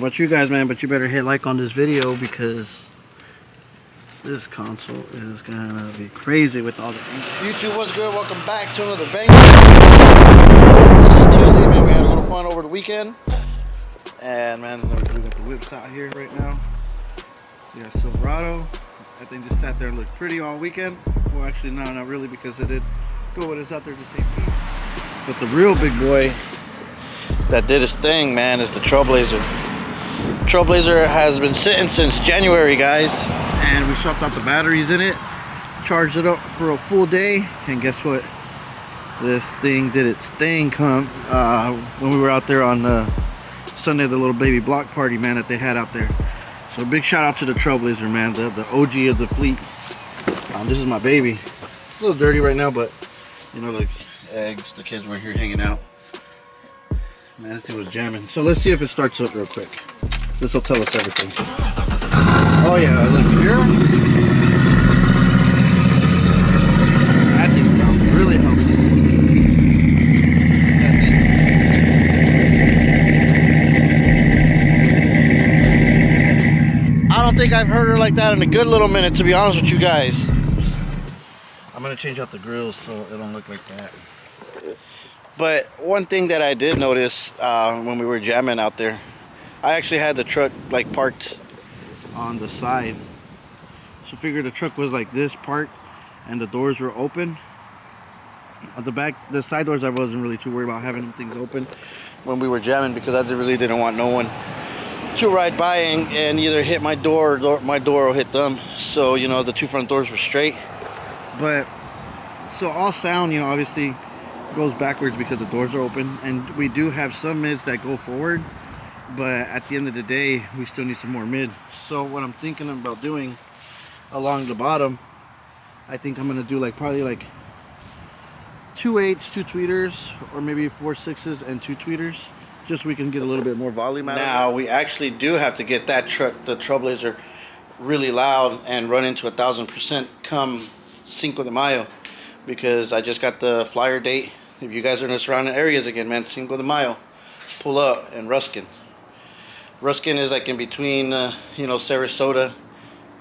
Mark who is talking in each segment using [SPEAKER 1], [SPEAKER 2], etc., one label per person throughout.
[SPEAKER 1] about you guys, man, but you better hit like on this video because this console is gonna be crazy with all the YouTube. What's good? Welcome back to another bang. It's Tuesday, man. We had a little fun over the weekend, and man, we got the whips out here right now. We got Silverado. That thing just sat there and looked pretty all weekend. Well, actually, no, not really, because it did go with us out there to St. Pete. But the real big boy that did his thing, man, is the Trailblazer. Trailblazer has been sitting since January, guys, and we swapped out the batteries in it, charged it up for a full day, and guess what? This thing did its thing when we were out there on Sunday, the little baby block party, man, that they had out there. So big shout out to the Trailblazer, man, the OG of the fleet. This is my baby. It's a little dirty right now, but you know, like eggs, the kids were here hanging out. Man, this thing was jamming. So let's see if it starts up real quick. This will tell us everything. Oh yeah, look here. That thing sounds really healthy. I don't think I've heard her like that in a good little minute, to be honest with you guys. I'm gonna change out the grills so it don't look like that. But one thing that I did notice when we were jamming out there, I actually had the truck like parked on the side. So figure the truck was like this parked and the doors were open. At the back, the side doors, I wasn't really too worried about having things open when we were jamming, because I really didn't want no one to ride by and either hit my door or my door will hit them. So, you know, the two front doors were straight. But so all sound, you know, obviously goes backwards because the doors are open, and we do have some mids that go forward, but at the end of the day we still need some more mid. So what I'm thinking about doing along the bottom, I think I'm gonna do like probably like 2 8s, 2 tweeters, or maybe 4 6s and 2 tweeters, just so we can get a little bit more volume out of it. Now we actually do have to get that truck, the Trailblazer, really loud and run into 1000% come Cinco de Mayo, because I just got the flyer date. If you guys are in the surrounding areas again, man, Cinco de Mayo, pull up in Ruskin. Ruskin is like in between, you know, Sarasota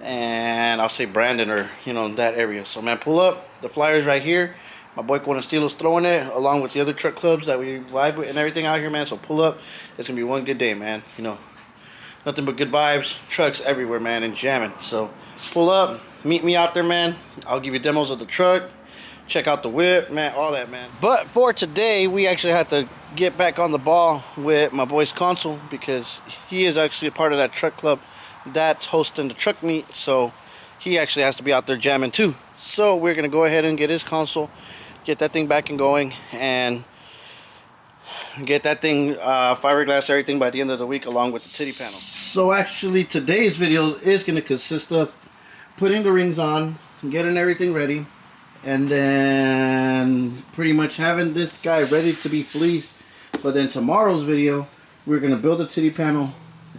[SPEAKER 1] and I'll say Brandon, or you know, that area. So man, pull up. The flyer's right here. My boy Estilo's throwing it along with the other truck clubs that we live with and everything out here, man. So pull up. It's gonna be one good day, man. You know, nothing but good vibes, trucks everywhere, man, and jamming. So pull up, meet me out there, man. I'll give you demos of the truck, check out the whip, man, all that, man. But for today, we actually had to get back on the ball with my boy's console, because he is actually a part of that truck club that's hosting the truck meet. So he actually has to be out there jamming too. So we're gonna go ahead and get his console, get that thing back and going, and get that thing fiberglass everything by the end of the week, along with the titty panel. So actually today's video is going to consist of putting the rings on, getting everything ready, and then pretty much having this guy ready to be fleeced. But then tomorrow's video, we're going to build a titty panel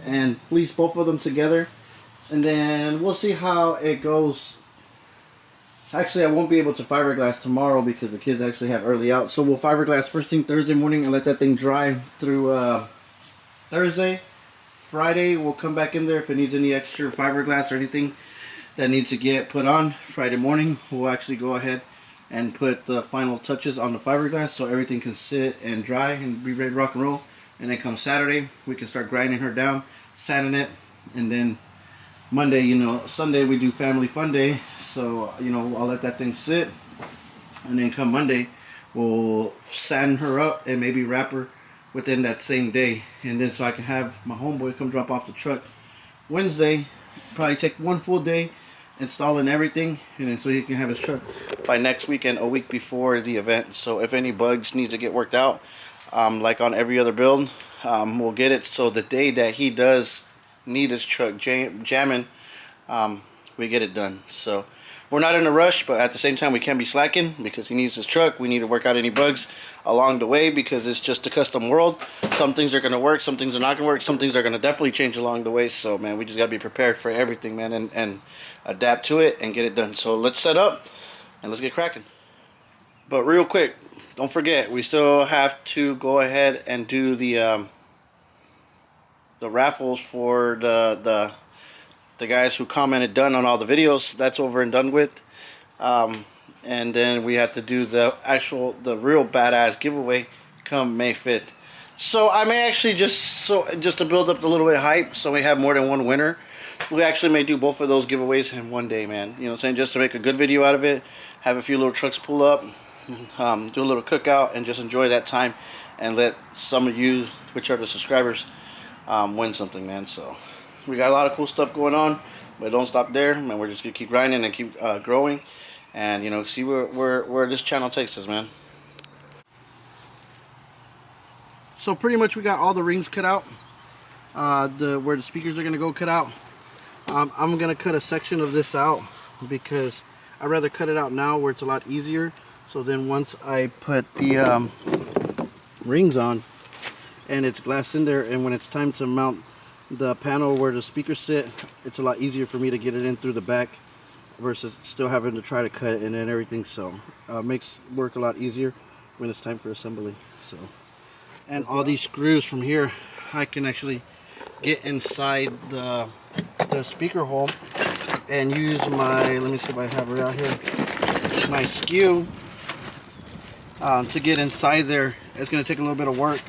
[SPEAKER 1] and fleece both of them together, and then we'll see how it goes. Actually, I won't be able to fiberglass tomorrow because the kids actually have early out. So we'll fiberglass first thing Thursday morning and let that thing dry through Thursday. Friday, we'll come back in there if it needs any extra fiberglass or anything that needs to get put on. Friday morning, we'll actually go ahead and put the final touches on the fiberglass so everything can sit and dry and be ready to rock and roll. And then come Saturday, we can start grinding her down, sanding it, and then Monday, you know, Sunday we do family fun day. So, you know, I'll let that thing sit, and then come Monday, we'll sand her up and maybe wrap her within that same day. And then so I can have my homeboy come drop off the truck Wednesday, probably take one full day installing everything, and then so he can have his truck by next weekend, a week before the event. So if any bugs need to get worked out, like on every other build, we'll get it. So the day that he does need his truck jamming, we get it done. So we're not in a rush, but at the same time we can't be slacking because he needs his truck. We need to work out any bugs along the way because it's just a custom world. Some things are going to work, some things are not going to work, some things are going to definitely change along the way. So man, we just got to be prepared for everything, man, and adapt to it and get it done. So let's set up and let's get cracking. But real quick, don't forget, we still have to go ahead and do the raffles for the guys who commented done on all the videos. That's over and done with. And then we have to do the real badass giveaway come May 5th. So I may actually just to build up a little bit of hype, so we have more than one winner. We actually may do both of those giveaways in one day, man. You know what I'm saying? Just to make a good video out of it, have a few little trucks pull up, do a little cookout, and just enjoy that time, and let some of you, which are the subscribers, win something, man. So we got a lot of cool stuff going on, but don't stop there, man. We're just gonna keep grinding and keep growing, and you know, see where this channel takes us, man. So pretty much we got all the rings cut out, where the speakers are gonna go cut out. I'm gonna cut a section of this out because I'd rather cut it out now where it's a lot easier. So then once I put the rings on and it's glass in there, and when it's time to mount the panel where the speakers sit, it's a lot easier for me to get it in through the back versus still having to try to cut it and then everything. So makes work a lot easier when it's time for assembly. So, and all these screws from here, I can actually get inside the speaker hole and use my, let me see if I have it out here, my skew to get inside there. It's going to take a little bit of work,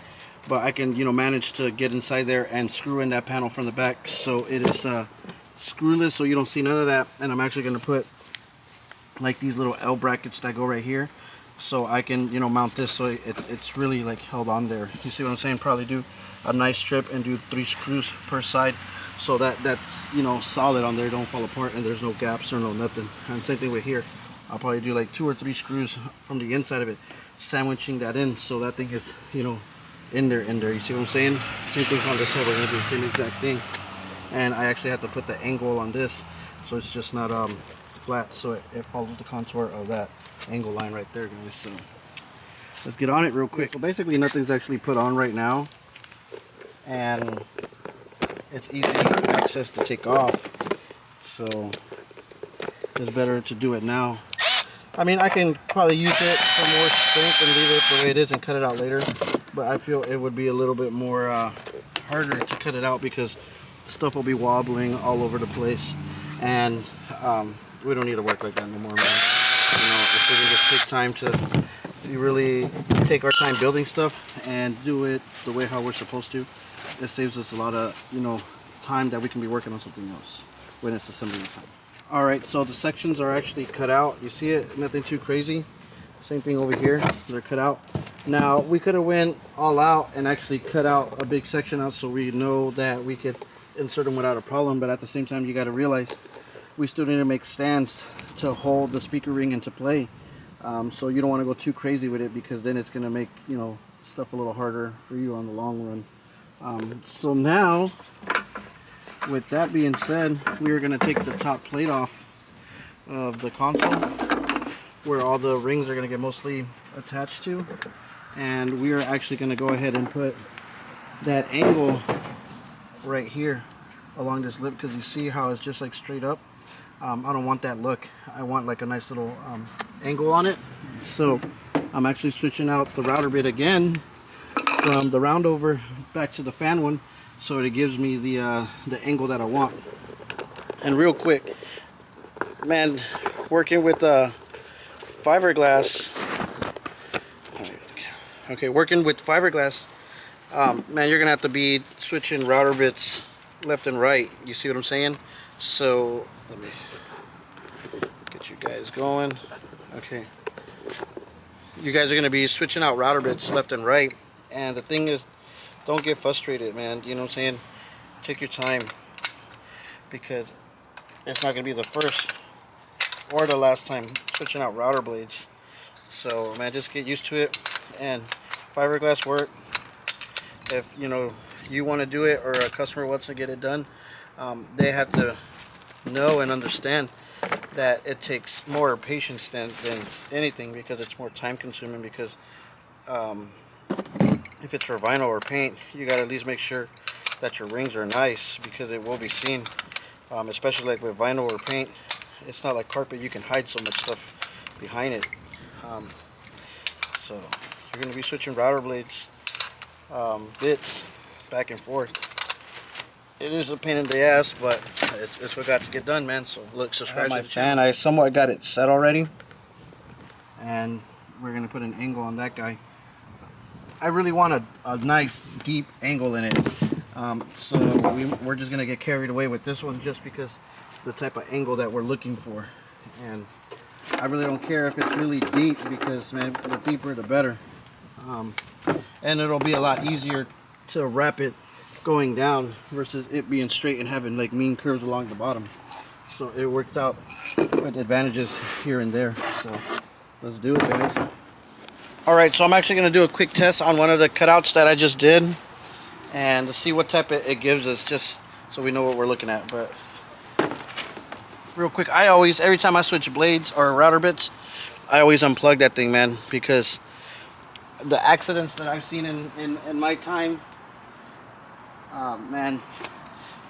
[SPEAKER 1] but I can, you know, manage to get inside there and screw in that panel from the back, so it is screwless, so you don't see none of that. And I'm actually going to put like these little L brackets that go right here, so I can, you know, mount this so it's really like held on there. You see what I'm saying? Probably do a nice strip and do 3 screws per side, so that's, you know, solid on there, don't fall apart, and there's no gaps or no nothing. And same thing with here. I'll probably do like 2 or 3 screws from the inside of it, sandwiching that in so that thing is, you know, in there. You see what I'm saying? Same thing on this side. We're gonna do the same exact thing. And I actually have to put the angle on this so it's just not flat, so it follows the contour of that angle line right there, guys. So let's get on it real quick. So basically nothing's actually put on right now, and it's easy access to take off, so it's better to do it now. I mean, I can probably use it for more strength and leave it the way it is and cut it out later, but I feel it would be a little bit more harder to cut it out because stuff will be wobbling all over the place, and we don't need to work like that no more, man. You know, if we can just take time to really take our time building stuff and do it the way how we're supposed to, it saves us a lot of, you know, time that we can be working on something else when it's assembly time. Alright, so the sections are actually cut out. You see it? Nothing too crazy. Same thing over here. They're cut out. Now, we could have went all out and actually cut out a big section out so we know that we could insert them without a problem, but at the same time you got to realize we still need to make stands to hold the speaker ring into play. So you don't want to go too crazy with it, because then it's going to make, you know, stuff a little harder for you on the long run. So now, with that being said, we are going to take the top plate off of the console where all the rings are going to get mostly attached to, and we are actually going to go ahead and put that angle right here along this lip, because you see how it's just like straight up. I don't want that look. I want like a nice little angle on it. So I'm actually switching out the router bit again from the roundover back to the fan one, so it gives me the angle that I want. And real quick, man, working with fiberglass. Okay, working with fiberglass, man, you're gonna have to be switching router bits left and right. You see what I'm saying? So let me get you guys going. Okay, you guys are gonna be switching out router bits left and right, and the thing is, don't get frustrated, man. You know what I'm saying? Take your time, because it's not gonna be the first or the last time switching out router blades. So man, just get used to it. And fiberglass work, if you know you want to do it or a customer wants to get it done, they have to know and understand that it takes more patience than anything, because it's more time consuming. Because if it's for vinyl or paint, you got to at least make sure that your rings are nice, because it will be seen, especially like with vinyl or paint. It's not like carpet, you can hide so much stuff behind it. So you're going to be switching router blades, bits back and forth. It is a pain in the ass, but it's what got to get done, man. So look, subscribe to my fan. I somewhat got it set already, and we're gonna put an angle on that guy. I really want a nice deep angle in it, so we're just gonna get carried away with this one just because the type of angle that we're looking for. And I really don't care if it's really deep, because man, the deeper the better, and it'll be a lot easier to wrap it going down versus it being straight and having like mean curves along the bottom. So it works out with advantages here and there. So let's do it, guys. Alright, so I'm actually going to do a quick test on one of the cutouts that I just did, and to see what type it gives us, just so we know what we're looking at. But real quick, every time I switch blades or router bits, I always unplug that thing, man, because the accidents that I've seen in my time, man,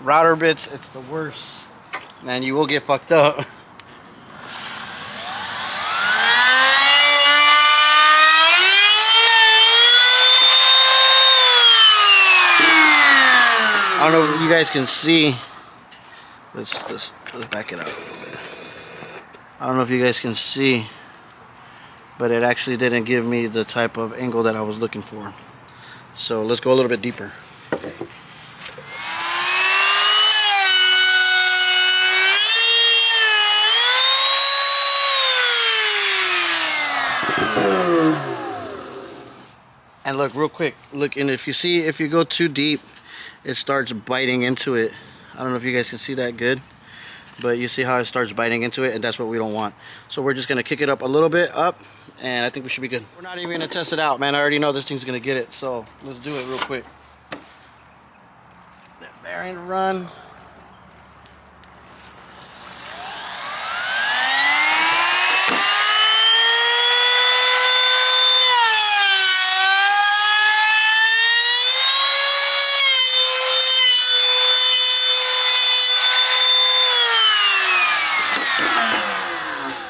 [SPEAKER 1] router bits, it's the worst. Man, you will get fucked up. I don't know if you guys can see. Let's back it up a little bit. I don't know if you guys can see, but it actually didn't give me the type of angle that I was looking for. So let's go a little bit deeper. And look, real quick, look, and if you go too deep, it starts biting into it. I don't know if you guys can see that good, but you see how it starts biting into it, and that's what we don't want. So we're just gonna kick it up a little bit up, and I think we should be good. We're not even gonna test it out, man. I already know this thing's gonna get it, so let's do it real quick. That bearing run.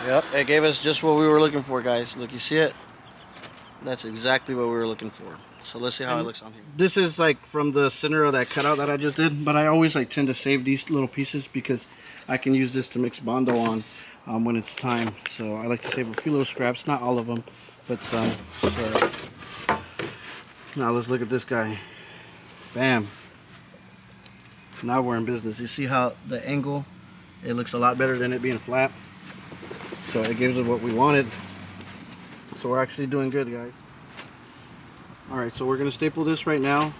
[SPEAKER 1] Yep, it gave us just what we were looking for, guys. Look, you see it? That's exactly what we were looking for. So let's see how it looks on here. This is like from the center of that cutout that I just did, but I always like tend to save these little pieces because I can use this to mix Bondo on when it's time. So I like to save a few little scraps, not all of them, but some. So now let's look at this guy. Bam. Now we're in business. You see how the angle, it looks a lot better than it being flat. So it gives us what we wanted. So we're actually doing good, guys. Alright, so we're going to staple this right now.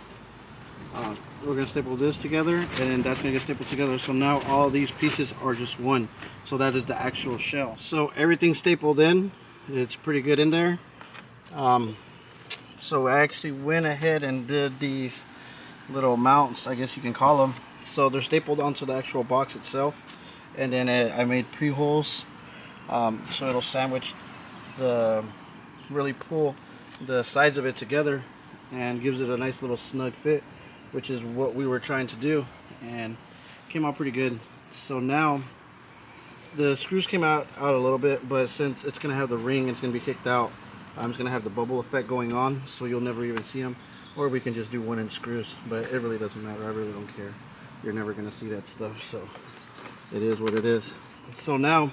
[SPEAKER 1] We're going to staple this together, and then that's going to get stapled together. So now all these pieces are just one. So that is the actual shell. So everything's stapled in. It's pretty good in there. So I actually went ahead and did these little mounts, I guess you can call them. So they're stapled onto the actual box itself. And then I made pre-holes. So it'll sandwich really pull the sides of it together and gives it a nice little snug fit, which is what we were trying to do, and came out pretty good. So now the screws came out a little bit, but since it's gonna have the ring, it's gonna be kicked out. It's gonna have the bubble effect going on, so you'll never even see them, or we can just do 1-inch screws, but it really doesn't matter. I really don't care. You're never gonna see that stuff, so it is what it is. So now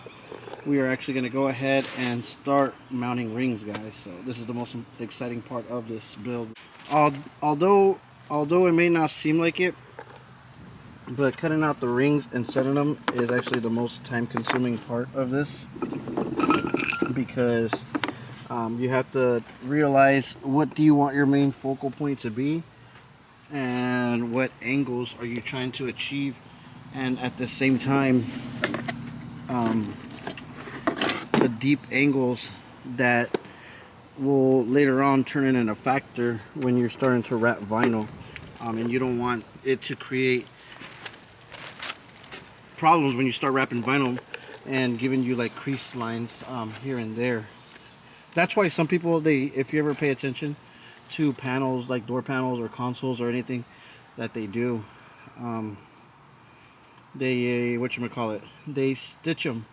[SPEAKER 1] we are actually going to go ahead and start mounting rings, guys. So this is the most exciting part of this build. Although it may not seem like it, but cutting out the rings and setting them is actually the most time-consuming part of this, because you have to realize what do you want your main focal point to be, and what angles are you trying to achieve, and at the same time the deep angles that will later on turn in a factor when you're starting to wrap vinyl, and you don't want it to create problems when you start wrapping vinyl and giving you like crease lines here and there. That's why some people, if you ever pay attention to panels like door panels or consoles or anything that they do, they stitch them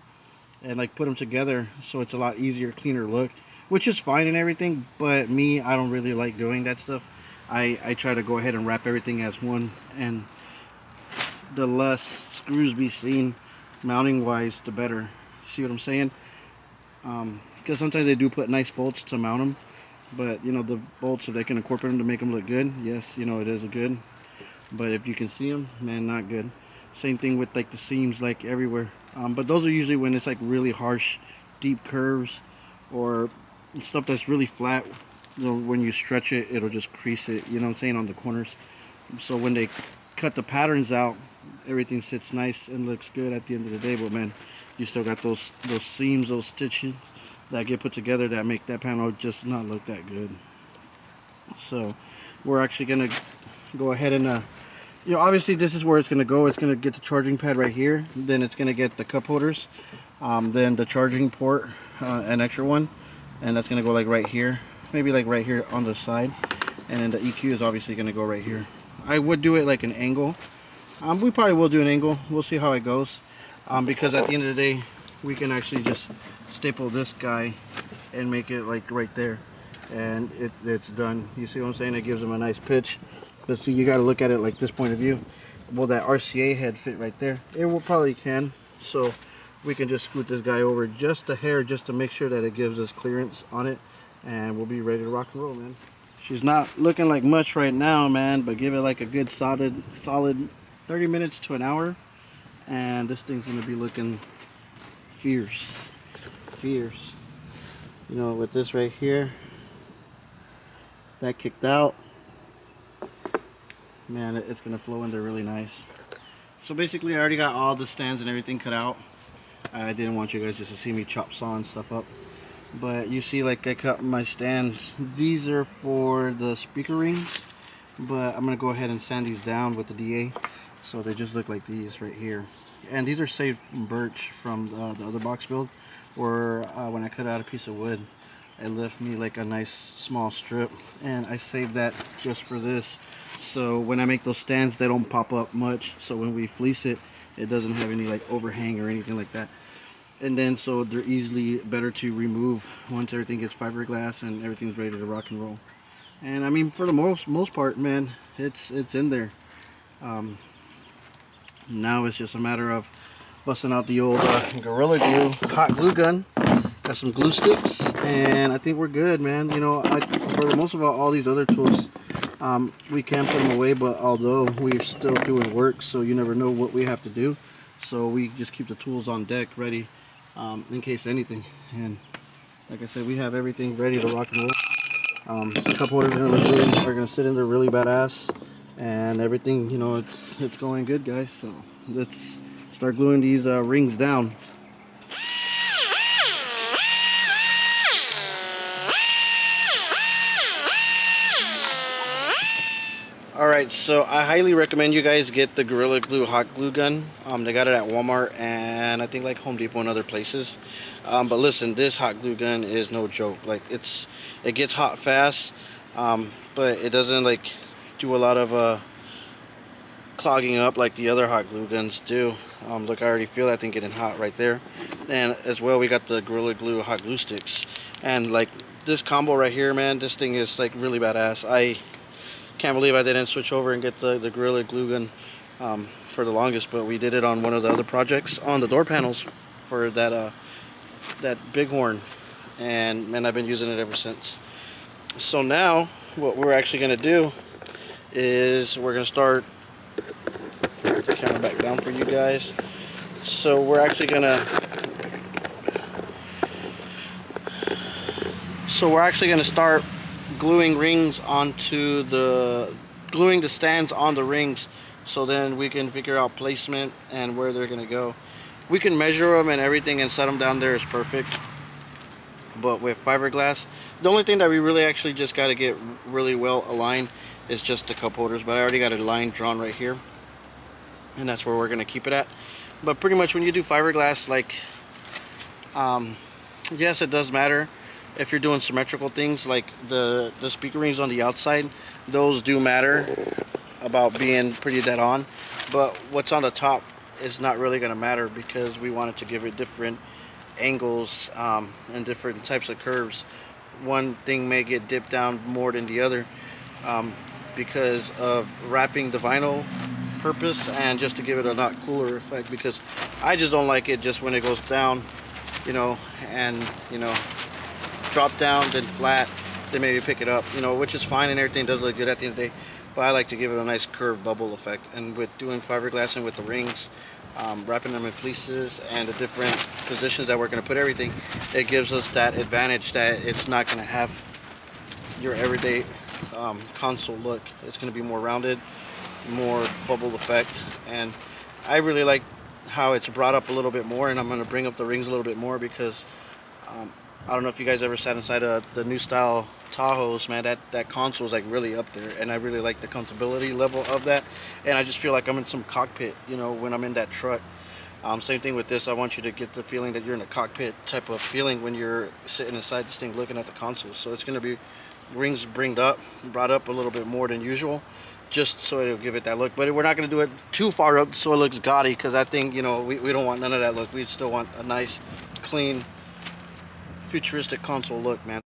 [SPEAKER 1] and like put them together so it's a lot easier, cleaner look, which is fine and everything, but me, I don't really like doing that stuff. I try to go ahead and wrap everything as one, and the less screws be seen mounting wise, the better. See what I'm saying? Because sometimes they do put nice bolts to mount them, but you know, the bolts, if they can incorporate them to make them look good, yes, you know, it is a good. But if you can see them, man, not good. Same thing with like the seams, like everywhere. But those are usually when it's like really harsh, deep curves, or stuff that's really flat. You know, when you stretch it, it'll just crease it, you know what I'm saying, on the corners. So when they cut the patterns out, everything sits nice and looks good at the end of the day. But man, you still got those seams, those stitches that get put together that make that panel just not look that good. So we're actually gonna go ahead and you know, obviously this is where it's gonna go. It's gonna get the charging pad right here, then it's gonna get the cup holders, then the charging port, an extra one, and that's gonna go like right here, maybe like right here on the side, and then the EQ is obviously gonna go right here. I would do it like an angle. We probably will do an angle. We'll see how it goes, because at the end of the day, we can actually just staple this guy and make it like right there, and it's done. You see what I'm saying? It gives them a nice pitch. But see, you got to look at it like this point of view. Will that RCA head fit right there? It will probably can. So we can just scoot this guy over just a hair, just to make sure that it gives us clearance on it, and we'll be ready to rock and roll, man. She's not looking like much right now, man, but give it like a good solid 30 minutes to an hour, and this thing's gonna be looking fierce. You know, with this right here, that kicked out, man, it's gonna flow in there really nice. So basically, I already got all the stands and everything cut out. I didn't want you guys just to see me chop sawing stuff up, but you see, like, I cut my stands. These are for the speaker rings, but I'm gonna go ahead and sand these down with the DA, so they just look like these right here. And these are saved from birch from the other box build, where when I cut out a piece of wood, it left me like a nice small strip, and I saved that just for this. So when I make those stands, they don't pop up much, so when we fleece it, it doesn't have any like overhang or anything like that. And then so they're easily better to remove once everything gets fiberglass and everything's ready to rock and roll. And I mean, for the most part, man, it's in there. Now it's just a matter of busting out the old Gorilla Glue hot glue gun. Got some glue sticks, and I think we're good, man. You know, for the most of all these other tools, we can put them away, but although we're still doing work, so you never know what we have to do. So we just keep the tools on deck ready, in case anything. And like I said, we have everything ready to rock and roll. A couple orders are gonna sit in there really badass, and everything, you know, it's going good, guys. So let's start gluing these rings down. Alright, so I highly recommend you guys get the Gorilla Glue hot glue gun. They got it at Walmart and I think like Home Depot and other places. But listen, this hot glue gun is no joke. Like, it gets hot fast, but it doesn't like do a lot of clogging up like the other hot glue guns do. Look, I already feel that thing getting hot right there. And as well, we got the Gorilla Glue hot glue sticks. And like this combo right here, man, this thing is like really badass. I can't believe I didn't switch over and get the Gorilla Glue gun for the longest, but we did it on one of the other projects on the door panels for that bighorn, and man, I've been using it ever since. So now what we're actually going to do is we're going to start, put the camera back down for you guys. So we're actually going to start gluing the stands on the rings, so then we can figure out placement and where they're gonna go. We can measure them and everything and set them down there is perfect, but with fiberglass, the only thing that we really actually just got to get really well aligned is just the cup holders. But I already got a line drawn right here, and that's where we're gonna keep it at. But pretty much when you do fiberglass, like, yes, it does matter if you're doing symmetrical things, like the speaker rings on the outside. Those do matter about being pretty dead on, but what's on the top is not really going to matter, because we wanted to give it different angles and different types of curves. One thing may get dipped down more than the other because of wrapping the vinyl purpose and just to give it a not cooler effect, because I just don't like it just when it goes down, you know, and you know, drop down then flat, then maybe pick it up, you know, which is fine and everything does look good at the end of the day, but I like to give it a nice curved bubble effect. And with doing fiberglass and with the rings, wrapping them in fleeces and the different positions that we're going to put everything, it gives us that advantage that it's not going to have your everyday console look. It's going to be more rounded, more bubble effect, and I really like how it's brought up a little bit more. And I'm going to bring up the rings a little bit more because I don't know if you guys ever sat inside the new style Tahoes, man. That console is like really up there, and I really like the comfortability level of that. And I just feel like I'm in some cockpit, you know, when I'm in that truck. Same thing with this. I want you to get the feeling that you're in a cockpit type of feeling when you're sitting inside this thing looking at the console. So it's going to be rings brought up a little bit more than usual, just so it'll give it that look. But we're not going to do it too far up so it looks gaudy, because I think, you know, we don't want none of that look. We still want a nice, clean, futuristic console look, man.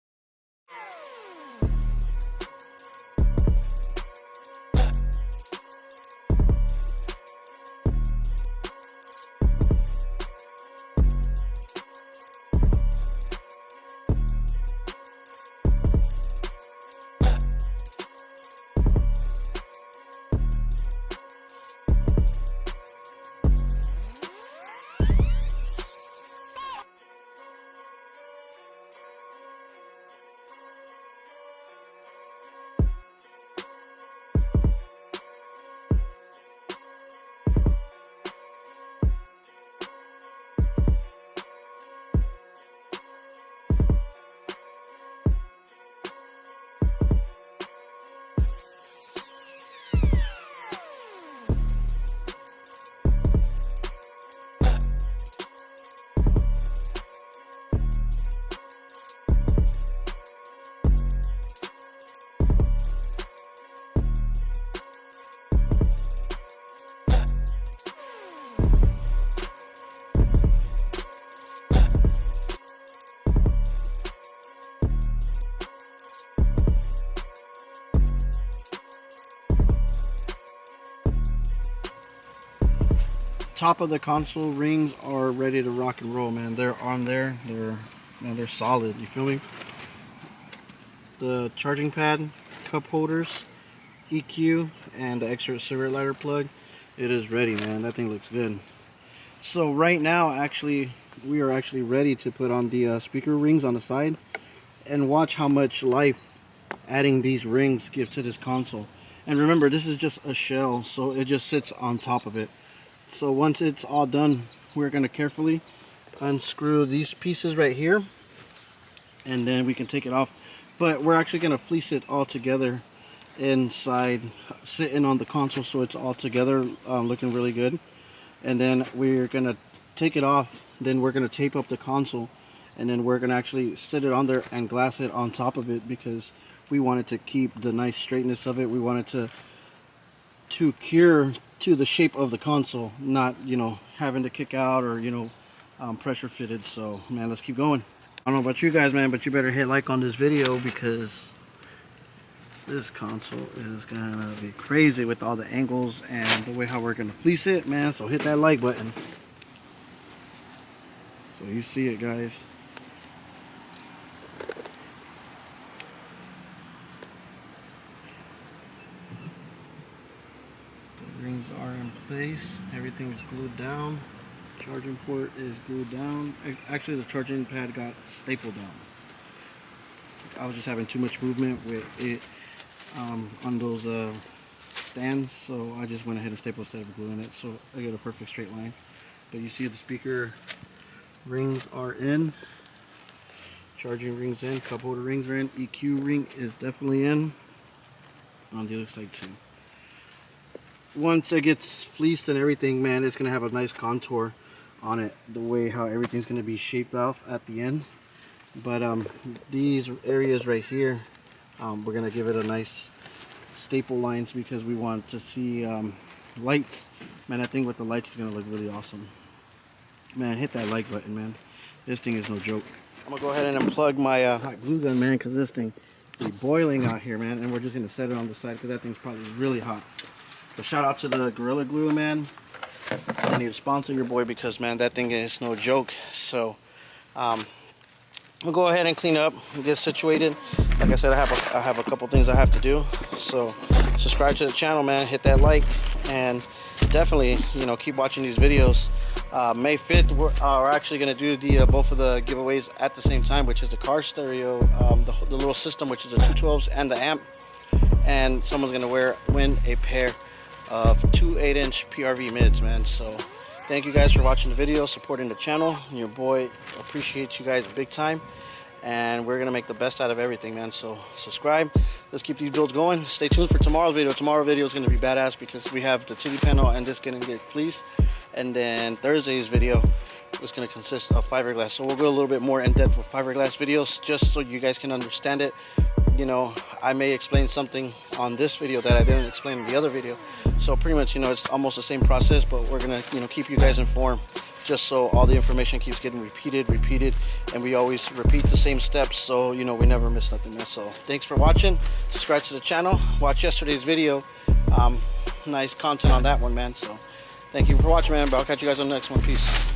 [SPEAKER 1] Top of the console rings are ready to rock and roll, man. They're on there. They're solid. You feel me? The charging pad, cup holders, EQ, and the extra cigarette lighter plug. It is ready, man. That thing looks good. So right now, actually, we are actually ready to put on the speaker rings on the side, and watch how much life adding these rings give to this console. And remember, this is just a shell, so it just sits on top of it. So once it's all done, we're going to carefully unscrew these pieces right here, and then we can take it off. But we're actually going to fleece it all together inside, sitting on the console, so it's all together, looking really good. And then we're going to take it off, then we're going to tape up the console, and then we're going to actually sit it on there and glass it on top of it, because we wanted to keep the nice straightness of it. We wanted to cure to the shape of the console, not, you know, having to kick out or, you know, pressure fitted. So man, let's keep going. I don't know about you guys, man, but you better hit like on this video, because this console is gonna be crazy with all the angles and the way how we're gonna fleece it, man. So hit that like button so you see it, guys. Rings are in place, everything is glued down, charging port is glued down. Actually, the charging pad got stapled down. I was just having too much movement with it on those stands, so I just went ahead and stapled instead of gluing it, so I get a perfect straight line. But you see the speaker rings are in, charging rings in, cup holder rings are in, EQ ring is definitely in, on the other side too. Once it gets fleeced and everything, man, it's gonna have a nice contour on it, the way how everything's gonna be shaped off at the end. But these areas right here, we're gonna give it a nice staple lines, because we want to see lights. Man, I think with the lights is gonna look really awesome. Man, hit that like button, man. This thing is no joke. I'm gonna go ahead and unplug my hot glue gun, man, because this thing is boiling out here, man. And we're just gonna set it on the side, because that thing's probably really hot. But shout out to the Gorilla Glue, man. I need to sponsor your boy because, man, that thing is no joke. So we'll go ahead and clean up and get situated. Like I said, I have a couple things I have to do. So subscribe to the channel, man. Hit that like, and definitely, you know, keep watching these videos. May 5th, we're actually going to do both of the giveaways at the same time, which is the car stereo, the little system, which is the 212s, and the amp. And someone's going to win a pair of 2 8-inch PRV mids, man. So thank you guys for watching the video, supporting the channel. Your boy appreciates you guys big time, and we're going to make the best out of everything, man. So subscribe. Let's keep these builds going. Stay tuned for tomorrow's video. Tomorrow's video is going to be badass because we have the CHEVY panel and this going to get fleeced. And then Thursday's video is going to consist of fiberglass. So we'll go a little bit more in depth with fiberglass videos just so you guys can understand it. You know, I may explain something on this video that I didn't explain in the other video. So pretty much, you know, it's almost the same process, but we're going to, you know, keep you guys informed just so all the information keeps getting repeated, and we always repeat the same steps, so, you know, we never miss nothing, man. So thanks for watching. Subscribe to the channel. Watch yesterday's video. Nice content on that one, man. So thank you for watching, man. But I'll catch you guys on the next one. Peace.